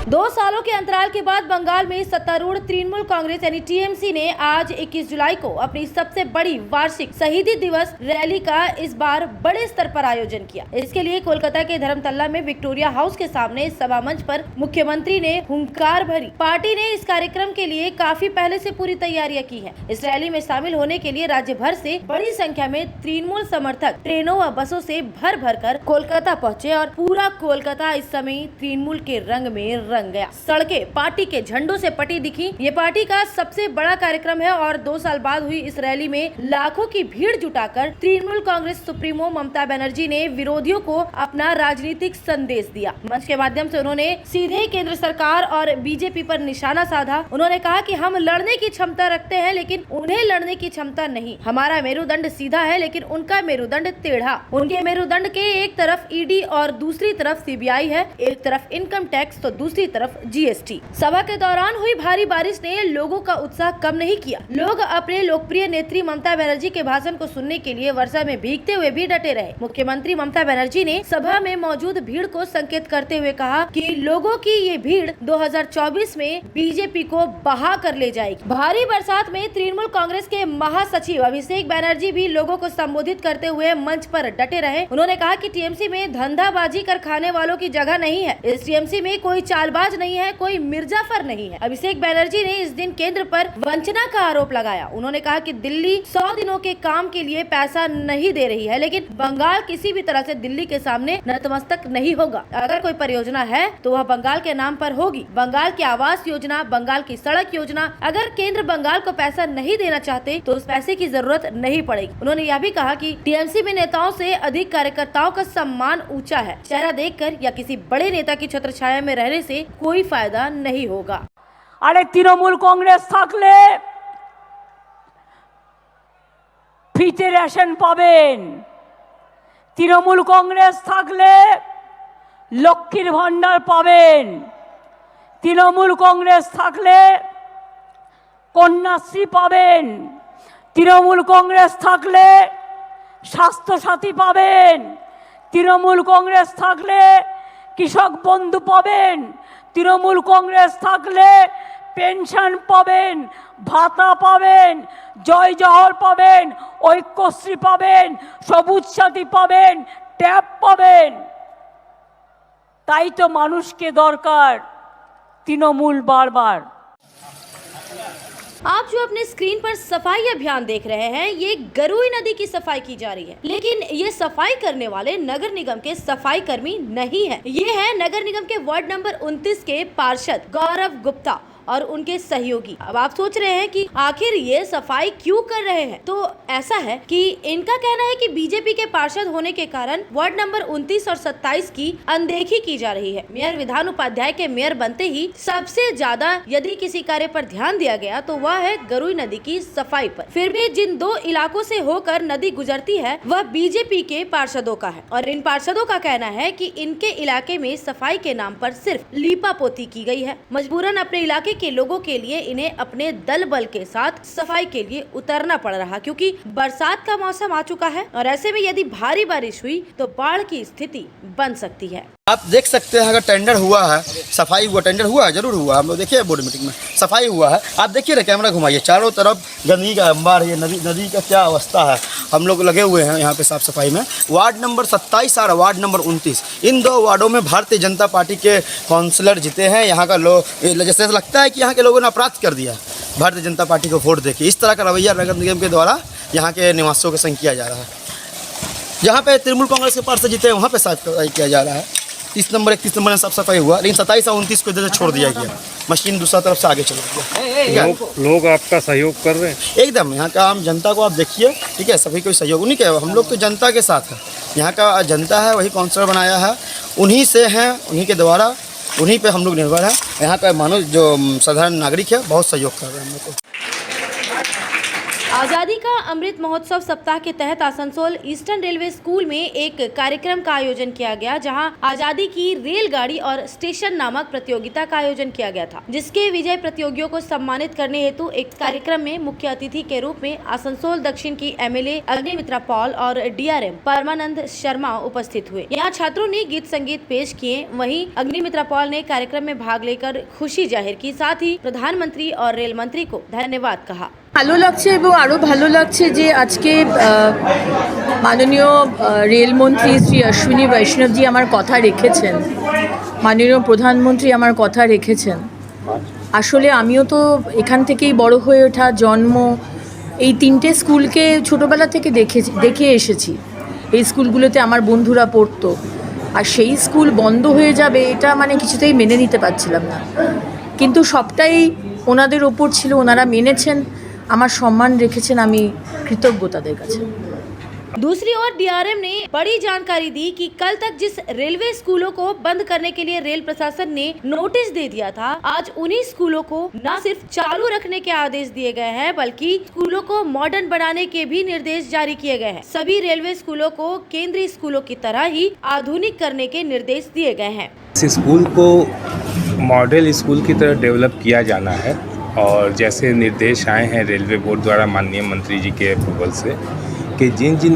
2 सालों के अंतराल के बाद बंगाल में सत्तारूढ़ तृणमूल कांग्रेस यानी टीएमसी ने आज 21 जुलाई को अपनी सबसे बड़ी वार्षिक शहीदी दिवस रैली का इस बार बड़े स्तर पर आयोजन किया। इसके लिए कोलकाता के धर्मतल्ला में विक्टोरिया हाउस के सामने सभा मंच पर मुख्यमंत्री ने हुंकार भरी। पार्टी ने इस कार्यक्रम के लिए काफी पहले से पूरी तैयारियां की है। इस रैली में शामिल होने के लिए राज्य भर से बड़ी संख्या में तृणमूल समर्थक ट्रेनों व बसों से भर भर कर कोलकाता पहुँचे और पूरा कोलकाता इस समय तृणमूल के रंग में रंग गया। सड़कें पार्टी के झंडों से पटी दिखी। ये पार्टी का सबसे बड़ा कार्यक्रम है और 2 साल बाद हुई इस रैली में लाखों की भीड़ जुटाकर तृणमूल कांग्रेस सुप्रीमो ममता बनर्जी ने विरोधियों को अपना राजनीतिक संदेश दिया। मंच के माध्यम से उन्होंने सीधे केंद्र सरकार और बीजेपी पर निशाना साधा। उन्होंने कहा कि हम लड़ने की क्षमता रखते हैं लेकिन उन्हें लड़ने की क्षमता नहीं। हमारा मेरुदंड सीधा है लेकिन उनका मेरुदंड टेढ़ा। उनके मेरुदंड के एक तरफ ईडी और दूसरी तरफ सीबीआई है, एक तरफ इनकम टैक्स तो दूसरी तरफ जीएसटी। सभा के दौरान हुई भारी बारिश ने लोगों का उत्साह कम नहीं किया। लोग अपने लोकप्रिय नेत्री ममता बनर्जी के भाषण को सुनने के लिए वर्षा में भीगते हुए भी डटे रहे। मुख्यमंत्री ममता बनर्जी ने सभा में मौजूद भीड़ को संकेत करते हुए कहा कि लोगों की ये भीड़ 2024 में बीजेपी को बहा कर ले जाएगी। भारी बरसात में तृणमूल कांग्रेस के महासचिव अभिषेक बनर्जी भी लोगों को संबोधित करते हुए मंच पर डटे रहे। उन्होंने कहा कि टीएमसी में धंधाबाजी कर खाने वालों की जगह नहीं है। इस टीएमसी में कोई चालबाज नहीं है, कोई मिर्जाफर नहीं है। अभिषेक बनर्जी ने इस दिन केंद्र पर वंचना का आरोप लगाया। उन्होंने कहा कि दिल्ली 100 दिनों के काम के लिए पैसा नहीं दे रही है लेकिन बंगाल किसी भी तरह से दिल्ली के सामने नतमस्तक नहीं होगा। अगर कोई परियोजना है तो वह बंगाल के नाम पर होगी। बंगाल की आवास योजना, बंगाल की सड़क योजना, अगर केंद्र बंगाल को पैसा नहीं देना चाहते तो उस पैसे की जरूरत नहीं पड़ेगी। उन्होंने यह भी कहा कि टीएमसी में नेताओं से अधिक कार्यकर्ताओं का सम्मान ऊंचा है। चेहरा देखकर या किसी बड़े नेता की छत्र छाया में रहने से कोई फायदा नहीं होगा। अरे तृणमूल कांग्रेस থাকলে ফ্রিতে রেশন পাবেন, তৃণমূল কংগ্রেস থাকলে লক্ষ্মীর ভান্ডার পাবেন, তৃণমূল কংগ্রেস থাকলে কন্যাশ্রী পাবেন, তৃণমূল কংগ্রেস থাকলে স্বাস্থ্যসাথী পাবেন, তৃণমূল কংগ্রেস থাকলে কৃষক বন্ধু পাবেন, তৃণমূল কংগ্রেস থাকলে পেনশন পাবেন, ভাতা পাবেন, জয় জহর পাবেন, ঐক্যশ্রী পাবেন, সবুজ সাথী পাবেন, ট্যাব পাবেন। তাই তো মানুষকে দরকার তৃণমূল বারবার। आप जो अपने स्क्रीन पर सफाई अभियान देख रहे हैं, ये गरुई नदी की सफाई की जा रही है लेकिन ये सफाई करने वाले नगर निगम के सफाई कर्मी नहीं है। ये है नगर निगम के वार्ड नंबर 29 के पार्षद गौरव गुप्ता और उनके सहयोगी। अब आप सोच रहे हैं कि आखिर ये सफाई क्यों कर रहे हैं, तो ऐसा है कि इनका कहना है कि बीजेपी के पार्षद होने के कारण वार्ड नंबर 29 और 27 की अनदेखी की जा रही है। मेयर विधान उपाध्याय के मेयर बनते ही सबसे ज्यादा यदि किसी कार्य पर ध्यान दिया गया तो वह है गरुई नदी की सफाई पर। फिर भी जिन 2 इलाकों से होकर नदी गुजरती है वह बीजेपी के पार्षदों का है और इन पार्षदों का कहना है कि इनके इलाके में सफाई के नाम पर सिर्फ लीपा पोती की गई है। मजबूरन अपने इलाके के लोगों के लिए इन्हें अपने दल बल के साथ सफाई के लिए उतरना पड़ रहा क्योंकि बरसात का मौसम आ चुका है और ऐसे में यदि भारी बारिश हुई तो बाढ़ की स्थिति बन सकती है। आप देख सकते हैं अगर टेंडर हुआ है, सफाई हुआ, टेंडर हुआ है, जरूर हुआ। हम लोग देखिए बोर्ड मीटिंग में सफाई हुआ है। आप देखिए ना, कैमरा घुमाइए, चारों तरफ गंदगी का अंबार है। नदी का क्या अवस्था है। हम लोग लगे हुए हैं यहाँ पे साफ सफाई में। वार्ड नंबर 27 और वार्ड नंबर 29, इन 2 वार्डों में भारतीय जनता पार्टी के काउंसलर जीते हैं। यहाँ का लोग जैसे लगता है कि यहाँ के लोगों ने अपराध कर दिया भारतीय जनता पार्टी को वोट देके। इस तरह का रवैया नगर निगम के द्वारा यहाँ के निवासियों के संग किया जा रहा है। जहाँ पे तृणमूल कांग्रेस के पार्षद जीते हैं वहाँ पे साफ सफाई किया जा रहा है। 30 नंबर 31 नंबर में साफ सफाई हुआ लेकिन 27 और 29 को इधर से छोड़ दिया गया। मशीन दूसरा तरफ से आगे चला गया। लोग आपका सहयोग कर रहे हैं एकदम। यहाँ का आम जनता को आप देखिए, ठीक है, सभी कोई सहयोग नहीं किया। हम लोग तो जनता के साथ है। यहाँ का जनता है, वही काउंसलर बनाया है, उन्हीं से हैं, उन्हीं के द्वारा, उन्हीं पे हम लोग निर्भर हैं। यहाँ का मानव जो साधारण नागरिक है बहुत सहयोग कर रहे हैं हम लोग को। आजादी का अमृत महोत्सव सप्ताह के तहत आसनसोल ईस्टर्न रेलवे स्कूल में एक कार्यक्रम का आयोजन किया गया, जहां आजादी की रेलगाड़ी और स्टेशन नामक प्रतियोगिता का आयोजन किया गया था, जिसके विजय प्रतियोगियों को सम्मानित करने हेतु एक कार्यक्रम में मुख्य अतिथि के रूप में आसनसोल दक्षिण की एमएलए अग्निमित्रा पॉल और डीआरएम परमानंद शर्मा उपस्थित हुए। यहाँ छात्रों ने गीत संगीत पेश किए। वहीं अग्निमित्रा पॉल ने कार्यक्रम में भाग लेकर खुशी जाहिर की, साथ ही प्रधानमंत्री और रेल मंत्री को धन्यवाद कहा। ভালো লাগছে এবং আরও ভালো লাগছে যে আজকে মাননীয় রেলমন্ত্রী শ্রী অশ্বিনী বৈষ্ণবজি আমার কথা রেখেছেন, মাননীয় প্রধানমন্ত্রী আমার কথা রেখেছেন। আসলে আমিও তো এখান থেকেই বড় হয়ে ওঠা, জন্ম, এই তিনটে স্কুলকে ছোটোবেলা থেকে দেখে এসেছি। এই স্কুলগুলোতে আমার বন্ধুরা পড়তো, আর সেই স্কুল বন্ধ হয়ে যাবে এটা মানে কিছুতেই মেনে নিতে পারছিলাম না, কিন্তু সবটাই ওনাদের ওপর ছিল, ওনারা মেনেছেন, আমার সম্মান রেখেছেন, আমি কৃতজ্ঞ তাদের কাছে। दूसरी ओर डीआरएम ने बड़ी जानकारी दी कि कल तक जिस रेलवे स्कूलों को बंद करने के लिए रेल प्रशासन ने नोटिस दे दिया था, आज उन्हीं स्कूलों को न सिर्फ चालू रखने के आदेश दिए गए हैं, बल्कि स्कूलों को मॉडर्न बनाने के भी निर्देश जारी किए गए हैं। सभी रेलवे स्कूलों को केंद्रीय स्कूलों की तरह ही आधुनिक करने के निर्देश दिए गए हैं। इस स्कूल को मॉडल स्कूल की तरह डेवलप किया जाना है, और जैसे निर्देश आए हैं रेलवे बोर्ड द्वारा माननीय मंत्री जी के अप्रूवल से कि जिन जिन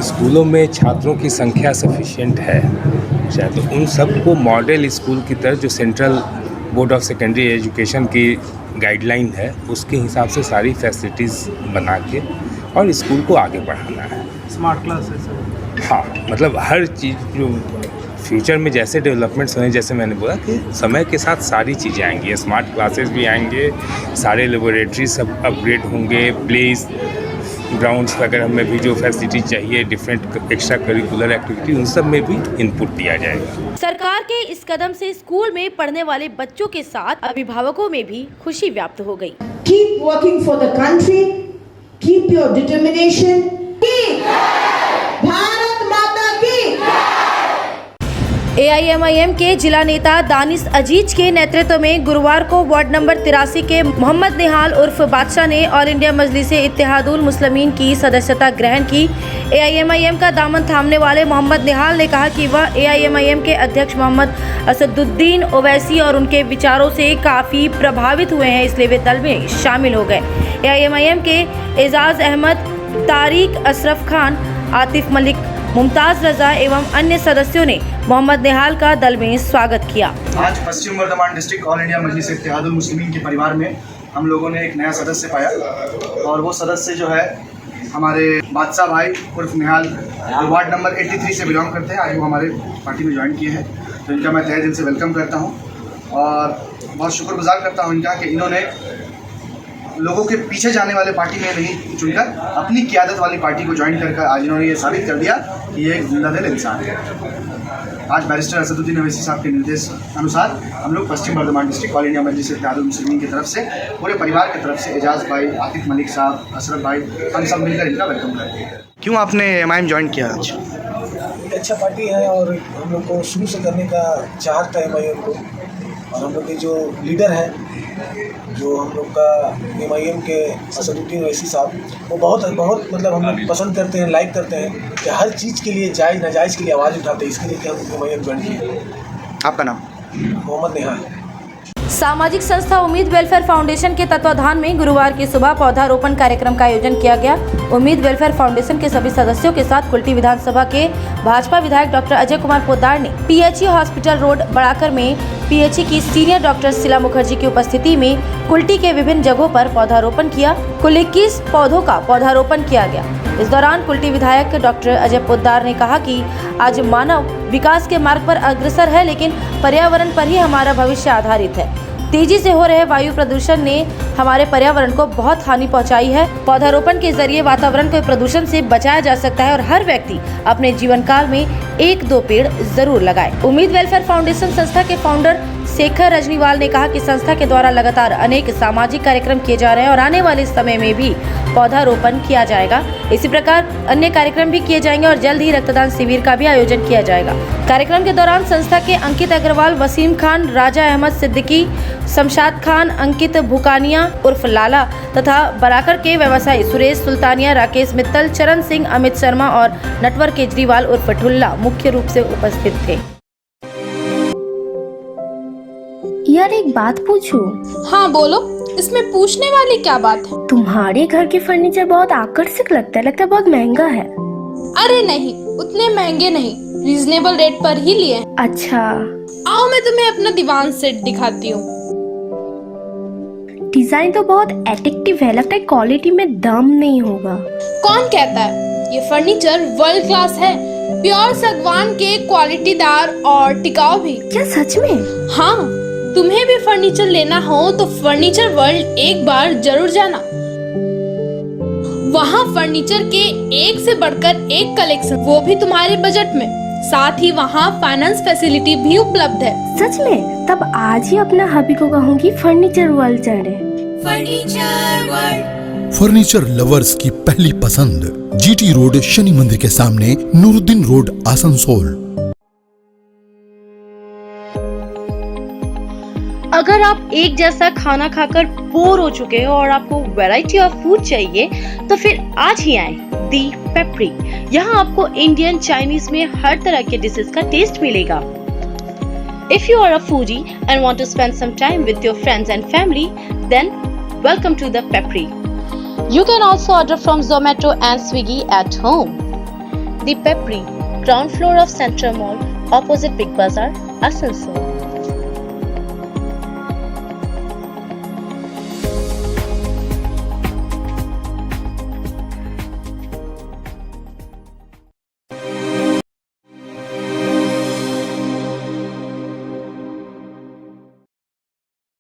स्कूलों में छात्रों की संख्या सफिशिएंट है, शायद तो उन सबको मॉडल स्कूल की तरह जो central board of secondary education की गाइडलाइन है उसके हिसाब से सारी फैसिलिटीज़ बना के और स्कूल को आगे बढ़ाना है। स्मार्ट क्लास है सर। हाँ, मतलब हर चीज़ जो फ्यूचर में जैसे डेवलपमेंट्स होंगे, जैसे मैंने बोला कि समय के साथ सारी चीज़ें आएंगी, स्मार्ट क्लासेस भी आएंगे, सारे लेबोरेटरी सब अपग्रेड होंगे, प्लेस ग्राउंड्स वगैरह में भी जो फैसिलिटी चाहिए, डिफरेंट एक्स्ट्रा करिकुलर एक्टिविटी, उन सब में भी इनपुट दिया जाएगा। सरकार के इस कदम से स्कूल में पढ़ने वाले बच्चों के साथ अभिभावकों में भी खुशी व्याप्त हो गई। Keep working for the country, keep your determination, keep Bharat माता की। एआईएमआईएम के जिला नेता दानिश अजीज के नेतृत्व में गुरुवार को वार्ड नंबर 83 के मोहम्मद निहाल उर्फ बादशाह ने ऑल इंडिया मजलिसे इत्तेहादुल मुस्लिमीन की सदस्यता ग्रहण की। एआईएमआईएम का दामन थामने वाले मोहम्मद निहाल ने कहा कि वह एआईएमआईएम के अध्यक्ष मोहम्मद असदुद्दीन ओवैसी और उनके विचारों से काफ़ी प्रभावित हुए हैं, इसलिए वे दल में शामिल हो गए। एआईएमआईएम के एजाज अहमद, तारिक अशरफ खान, आतिफ मलिक, मुमताज़ रजा एवं अन्य सदस्यों ने मोहम्मद निहाल का दल में स्वागत किया। आज पश्चिम वर्धमान डिस्ट्रिक्ट ऑल इंडिया मजलिस इत्तेहादुल मुस्लिमीन के परिवार में हम लोगों ने एक नया सदस्य पाया, और वो सदस्य जो है हमारे बादशाह भाई उर्फ निहाल, वार्ड नंबर 83 से बिलोंग करते हैं। आज वो हमारे पार्टी में ज्वाइन किए हैं, तो इनका मैं तहे दिल से वेलकम करता हूँ और बहुत शुक्रगुजार करता हूँ इनका कि इन्होंने लोगों के पीछे जाने वाले पार्टी में नहीं चुनकर अपनी क़यादत वाली पार्टी को ज्वाइन कर आज इन्होंने ये साबित कर दिया कि ये एक जिंदा दिल इंसान है। आज बैरिस्टर असदुद्दीन ओवैसी साहब के निर्देश अनुसार हम लोग पश्चिम वर्धमान डिस्ट्रिक्ट ऑल इंडिया मजलिस इत्तेहादुल मुस्लिमीन की तरफ से, पूरे परिवार की तरफ से एजाज भाई, आतिफ मलिक साहब, अशरफ भाई, हम सब मिलकर इनका वेलकम करते हैं। क्यों आपने एमआईएम ज्वाइन किया आज? एक अच्छा पार्टी है और हम लोग को शुरू से करने का चाहत था एमआईएम को, और हम लोग के जो लीडर हैं, जो हम लोग का एमआईएम के असदुद्दीन ओवैसी साहब, वो बहुत मतलब हम लोग पसंद करते हैं, लाइक करते हैं कि हर चीज़ के लिए जायज़ नाजायज़ के लिए आवाज़ उठाते हैं, इसके लिए कि हम एमआईएम ज्वाइन किए। आपका नाम? मोहम्मद निहाल। सामाजिक संस्था उम्मीद वेलफेयर फाउंडेशन के तत्वाधान में गुरुवार की सुबह पौधारोपण कार्यक्रम का आयोजन किया गया। उम्मीद वेलफेयर फाउंडेशन के सभी सदस्यों के साथ कुल्टी विधानसभा के भाजपा विधायक डॉक्टर अजय कुमार पोद्दार ने पीएचई हॉस्पिटल रोड बड़ाकर में पीएचई की सीनियर डॉक्टर शीला मुखर्जी की उपस्थिति में कुल्टी के विभिन्न जगहों पर पौधारोपण किया। कुल 21 पौधों का पौधारोपण किया गया। इस दौरान कुल्टी विधायक डॉक्टर अजय पोद्दार ने कहा कि आज मानव विकास के मार्ग पर अग्रसर है, लेकिन पर्यावरण पर ही हमारा भविष्य आधारित है। तेजी से हो रहे वायु प्रदूषण ने हमारे पर्यावरण को बहुत हानि पहुंचाई है। पौधारोपण के जरिए वातावरण को प्रदूषण से बचाया जा सकता है और हर व्यक्ति अपने जीवन काल में 1-2 पेड़ जरूर लगाए। उम्मीद वेलफेयर फाउंडेशन संस्था के फाउंडर शेखर रजनीवाल ने कहा कि संस्था के द्वारा लगातार अनेक सामाजिक कार्यक्रम किए जा रहे हैं और आने वाले समय में भी पौधारोपण किया जाएगा। इसी प्रकार अन्य कार्यक्रम भी किए जाएंगे और जल्द ही रक्तदान शिविर का भी आयोजन किया जाएगा। कार्यक्रम के दौरान संस्था के अंकित अग्रवाल, वसीम खान, राजा अहमद सिद्दीकी, शमशाद खान, अंकित भुकानिया उर्फ लाला तथा बराकर के व्यवसायी सुरेश सुल्तानिया, राकेश मित्तल, चरण सिंह, अमित शर्मा और नटवर केजरीवाल उर्फ ठुल्ला मुख्य रूप से उपस्थित थे। यार एक बात पूछूं? हाँ बोलो, इसमें पूछने वाली क्या बात है? तुम्हारे घर के फर्नीचर बहुत आकर्षक लगता है बहुत महंगा है। अरे नहीं, उतने महंगे नहीं, रीजनेबल रेट पर ही लिए। अच्छा, आओ मैं तुम्हें अपना दीवान सेट दिखाती हूँ। डिजाइन तो बहुत एट्रैक्टिव है, लगता है क्वालिटी में दम नहीं होगा। कौन कहता है? ये फर्नीचर वर्ल्ड क्लास है, प्योर सागवान के, क्वालिटीदार और टिकाऊ भी। क्या सच में? हाँ, तुम्हें भी फर्नीचर लेना हो तो फर्नीचर वर्ल्ड एक बार जरूर जाना। वहाँ फर्नीचर के एक से बढ़कर एक कलेक्शन, वो भी तुम्हारे बजट में। साथ ही वहाँ फाइनेंस फैसिलिटी भी उपलब्ध है। सच में? तब आज ही अपना हबी को कहूँगी फर्नीचर वर्ल्ड चढ़े। फर्नीचर वर्ल्ड, फर्नीचर लवर्स की पहली पसंद, जीटी रोड, शनि मंदिर के सामने, नूरुद्दीन रोड, आसनसोल। अगर आप एक जैसा खाना खाकर बोर हो चुके हो और आपको वैरायटी ऑफ फूड चाहिए तो फिर आज ही आएं दी पेपरी। यहाँ आपको इंडियन, चाइनीज में हर तरह के डिशेस का टेस्ट मिलेगा। If you are a foodie and want to spend some time with your friends and family, then welcome to the Pepri. You can also order from Zomato and Swiggy at home. The Pepri, ground floor of Central Mall, opposite Big Bazaar, Asansol.